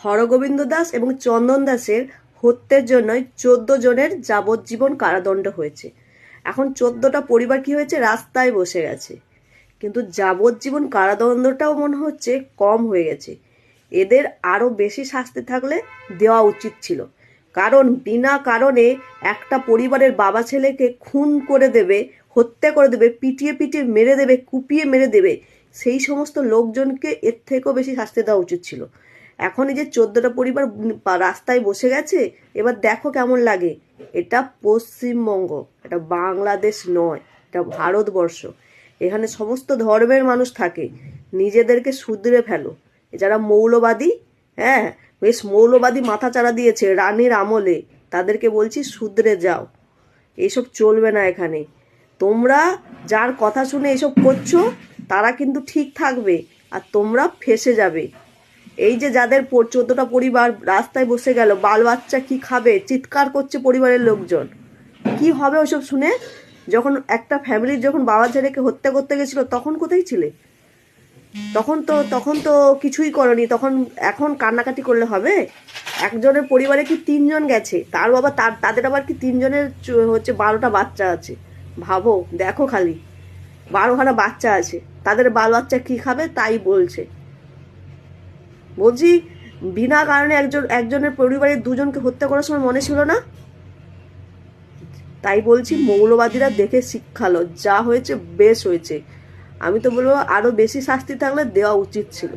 হরগোবিন্দ দাস এবং চন্দন দাসের হত্যার জন্যই 14 জনের যাবজ্জীবন কারাদণ্ড হয়েছে। এখন 14টা পরিবার কি হয়েছে, রাস্তায় বসে গেছে। কিন্তু যাবজ্জীবন কারাদণ্ডটাও মনে হচ্ছে কম হয়ে গেছে। এদের আরো বেশি শাস্তি থাকলে দেওয়া উচিত ছিল। কারণ বিনা কারণে একটা পরিবারের বাবা ছেলেকে খুন করে দেবে, হত্যা করে দেবে, পিটিয়ে পিটিয়ে মেরে দেবে, কুপিয়ে মেরে দেবে, সেই সমস্ত লোকজনকে এর থেকেও বেশি শাস্তি দেওয়া উচিত ছিল। এখন এই যে 14টা পরিবার রাস্তায় বসে গেছে, এবার দেখো কেমন লাগে। এটা পশ্চিমবঙ্গ, এটা বাংলাদেশ নয়, এটা ভারতবর্ষ। এখানে সমস্ত ধর্মের মানুষ থাকে। নিজেদেরকে শুধরে ফেলো। যারা মৌলবাদী, হ্যাঁ বেশ মৌলবাদী মাথা চাড়া দিয়েছে রানীর আমলে, তাদেরকে বলছি শুধরে যাও। এইসব চলবে না এখানে। তোমরা যার কথা শুনে এসব করছো তারা কিন্তু ঠিক থাকবে, আর তোমরা ফেসে যাবে। এই যে যাদের 14টা পরিবার রাস্তায় বসে গেল, বাল বাচ্চা কি খাবে, চিৎকার করছে পরিবারের লোকজন। কি হবে ওসব শুনে? যখন একটা ফ্যামিলির যখন বাবা ছেলেকে হত্যা করতে গেছিল তখন কোথায় ছিলে? তখন তো কিছুই করনি। তখন এখন কান্নাকাটি করলে হবে? একজনের পরিবারে কি 3 জন গেছে, তার বাবা তাদের আবার কি 3 জনের হচ্ছে 12টা বাচ্চা আছে। ভাবো, দেখো খালি 12খানা বাচ্চা আছে, তাদের বাল বাচ্চা কি খাবে তাই বলছে। বলছি বিনা কারণে একজনের পরিবারের 2জনকে হত্যা করার সময় মনে ছিল না? তাই বলছি মৌলবাদীরা দেখে শিক্ষা লো। যা হয়েছে বেশ হয়েছে। আমি তো বলবো আরো বেশি শাস্তি থাকলে দেওয়া উচিত ছিল।